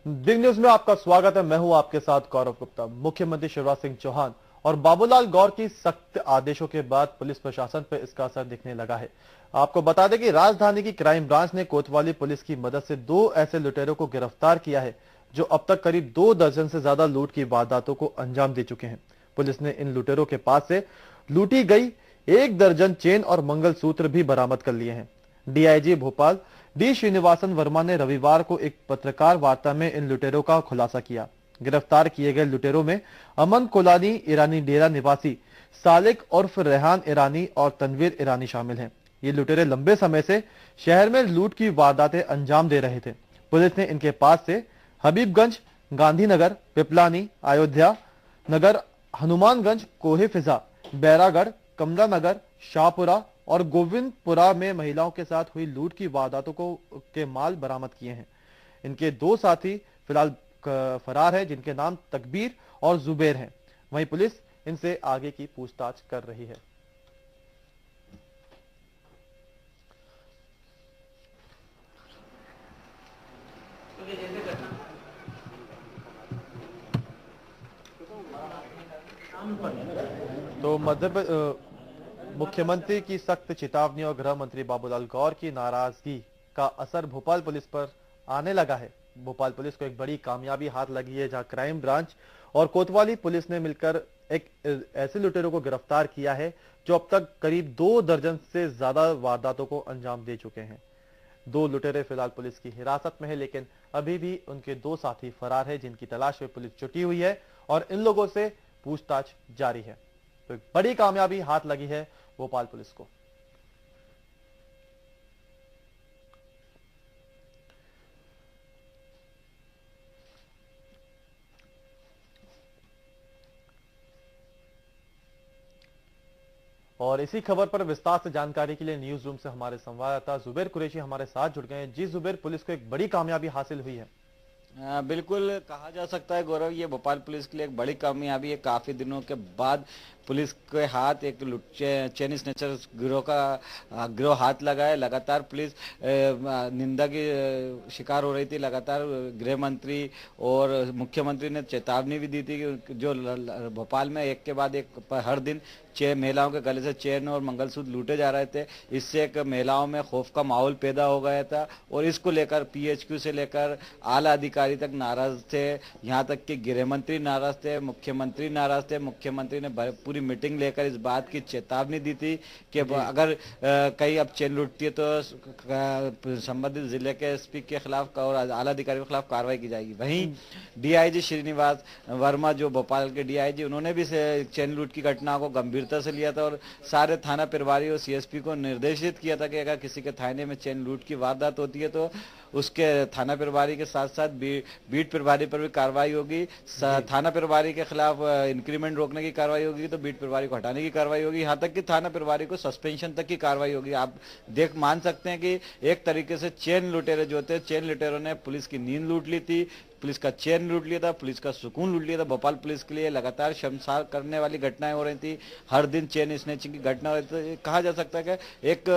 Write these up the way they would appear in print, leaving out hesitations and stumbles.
Big news में आपका स्वागत है। मैं हूं आपके साथ गौरव गुप्ता। मुख्यमंत्री शिवराज सिंह चौहान और बाबूलाल गौर की सख्त आदेशों के बाद पुलिस प्रशासन पर इसका असर दिखने लगा है। आपको बता दें कि राजधानी की क्राइम ब्रांच ने कोतवाली पुलिस की मदद से 2 ऐसे लुटेरों को गिरफ्तार किया है जो अब तक करीब 2 दर्जन से ज्यादा लूट की वारदातों को अंजाम दे चुके हैं। पुलिस ने इन लुटेरों के पास से लूटी गई 1 दर्जन चेन और मंगलसूत्र भी बरामद कर लिए हैं। डीआईजी भोपाल डी श्रीनिवासन वर्मा ने रविवार को एक पत्रकार वार्ता में इन लुटेरों का खुलासा किया। गिरफ्तार किए गए लुटेरों में अमन कोलानी ईरानी डेरा निवासी सालिक उर्फ रेहान ईरानी और तनवीर ईरानी शामिल हैं। ये लुटेरे लंबे समय से शहर में लूट की वारदातें अंजाम दे रहे थे। पुलिस ने इनके पास से हबीबगंज, गांधीनगर, पिपलानी, अयोध्या नगर, हनुमानगंज, कोहे फिजा, बैरागढ़, कमला नगर, शाहपुरा और गोविंदपुरा में महिलाओं के साथ हुई लूट की वारदातों को के माल बरामद किए हैं। इनके 2 साथी फिलहाल फरार है, जिनके नाम तकबीर और जुबैर हैं। वहीं पुलिस इनसे आगे की पूछताछ कर रही है। तो मुख्यमंत्री की सख्त चेतावनी और गृह मंत्री बाबूलाल गौर की नाराजगी का असर भोपाल पुलिस पर आने लगा है। भोपाल पुलिस को एक बड़ी कामयाबी हाथ लगी है, जहां क्राइम ब्रांच और कोतवाली पुलिस ने मिलकर एक ऐसे लुटेरों को गिरफ्तार किया है जो अब तक करीब 2 दर्जन से ज्यादा वारदातों को अंजाम दे चुके हैं। 2 लुटेरे फिलहाल पुलिस की हिरासत में है, लेकिन अभी भी उनके 2 साथी फरार है, जिनकी तलाश में पुलिस जुटी हुई है और इन लोगों से पूछताछ जारी है। तो एक बड़ी कामयाबी हाथ लगी है भोपाल पुलिस को। और इसी खबर पर विस्तार से जानकारी के लिए न्यूज रूम से हमारे संवाददाता जुबैर कुरैशी हमारे साथ जुड़ गए हैं। जी जुबैर, पुलिस को एक बड़ी कामयाबी हासिल हुई है। बिल्कुल कहा जा सकता है गौरव, ये भोपाल पुलिस के लिए एक बड़ी कामयाबी है। काफी दिनों के बाद पुलिस के हाथ एक चेन स्नेचर गिरोह हाथ लगा है। लगातार पुलिस निंदा की शिकार हो रही थी। लगातार गृह मंत्री और मुख्यमंत्री ने चेतावनी भी दी थी कि जो भोपाल में एक के बाद एक हर दिन महिलाओं के गले से चेन और मंगलसूत्र लूटे जा रहे थे। इससे एक महिलाओं में खौफ का माहौल पैदा हो गया था और इसको लेकर पीएचक्यू से लेकर आला अधिकारी तक नाराज थे। यहाँ तक कि गृह मंत्री नाराज थे, मुख्यमंत्री नाराज थे। मुख्यमंत्री ने पूरी मीटिंग लेकर इस बात की चेतावनी दी थी कि अगर कहीं अब चेन लूटती है तो संबंधित जिले के एसपी के खिलाफ और आला अधिकारी के खिलाफ कार्रवाई की जाएगी। वहीं डीआईजी श्रीनिवास वर्मा, जो भोपाल के डीआईजी, उन्होंने भी चेन लूट की घटना को गंभीरता से लिया था और सारे थाना प्रभारी और सीएसपी को निर्देशित किया था कि अगर किसी के थाने में चेन लूट की वारदात होती है तो उसके थाना प्रभारी के साथ साथ बीट प्रभारी पर भी कार्रवाई होगी। थाना प्रभारी के खिलाफ इंक्रीमेंट रोकने की कार्रवाई होगी तो बीट प्रभारी को हटाने की कार्रवाई होगी। यहाँ तक कि थाना प्रभारी को सस्पेंशन तक की कार्रवाई होगी। आप मान सकते हैं कि एक तरीके से चेन लुटेरे जो थे, चेन लुटेरों ने पुलिस की नींद लूट ली थी, पुलिस का चैन लूट लिया था, पुलिस का सुकून लूट लिया था। भोपाल पुलिस के लिए लगातार शर्मसार करने वाली घटनाएं हो रही थी। हर दिन चेन स्नैचिंग की घटना हो रही थी। कहा जा सकता है कि एक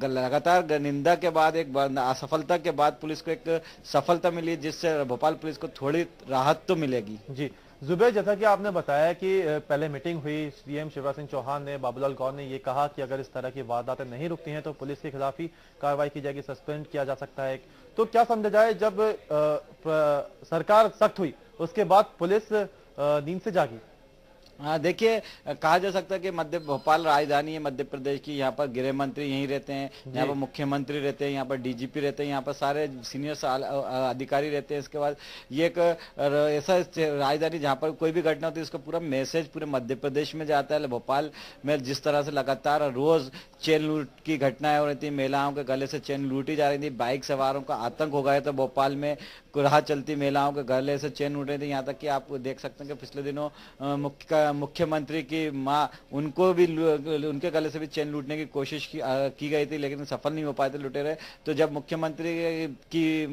लगातार निंदा के बाद, एक असफलता के बाद पुलिस को एक सफलता मिली, जिससे भोपाल पुलिस को थोड़ी राहत तो मिलेगी। जी जुबैर, जैसा कि आपने बताया कि पहले मीटिंग हुई, सीएम शिवराज सिंह चौहान ने, बाबूलाल गौर ने ये कहा कि अगर इस तरह की वारदातें नहीं रुकती हैं तो पुलिस के खिलाफ ही कार्रवाई की जाएगी, सस्पेंड किया जा सकता है। तो क्या समझा जाए, जब सरकार सख्त हुई उसके बाद पुलिस नींद से जागी? हाँ, देखिए, कहा जा सकता है कि भोपाल राजधानी है मध्य प्रदेश की। यहाँ पर गृह मंत्री यहीं रहते हैं, यहाँ पर मुख्यमंत्री रहते हैं, यहाँ पर डीजीपी रहते हैं, यहाँ पर सारे सीनियर अधिकारी रहते हैं। इसके बाद ये एक ऐसा राजधानी जहाँ पर कोई भी घटना होती है इसका पूरा मैसेज पूरे मध्य प्रदेश में जाता है। भोपाल में जिस तरह से लगातार रोज चेन लूट की घटनाएं हो रही थी, महिलाओं के गले से चेन लूटी जा रही थी, बाइक सवारों का आतंक हो गया था भोपाल में, राह चलती महिलाओं के गले से चेन लूट रही थी। यहाँ तक कि आप देख सकते हैं कि पिछले दिनों मुख्यमंत्री की मां, उनको भी उनके गले से भी चेन लूटने की कोशिश की गई थी, लेकिन सफल नहीं हो पाए थे लुटेरे। तो जब मुख्यमंत्री की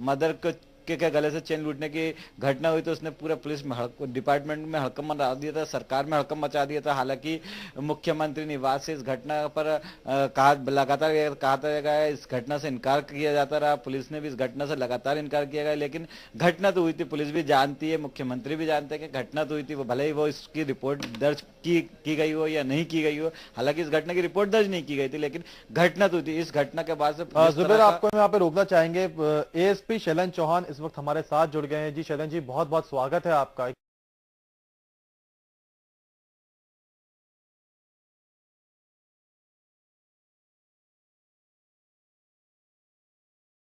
मदर को के गले से चेन लूटने की घटना हुई तो उसने पूरे पुलिस में डिपार्टमेंट में हड़कंप मचा दिया था, सरकार में हड़कंप मचा दिया था। हालांकि मुख्यमंत्री निवास से इस घटना पर लगातार कहा गया, इस घटना से इनकार किया जाता रहा, पुलिस ने भी इस घटना से लगातार इनकार किया गया, लेकिन घटना तो हुई थी, पुलिस भी जानती है, मुख्यमंत्री भी जानते हैं कि घटना तो हुई थी, भले ही वो इसकी रिपोर्ट दर्ज की गई हो या नहीं की गई हो। हालांकि इस घटना की रिपोर्ट दर्ज नहीं की गई थी, लेकिन घटना तो हुई थी। इस घटना के बाद से जुबेर, आपको यहाँ पे रोकना चाहेंगे, एएसपी शैलन चौहान इस वक्त हमारे साथ जुड़ गए हैं। जी शैलन जी, बहुत बहुत स्वागत है आपका।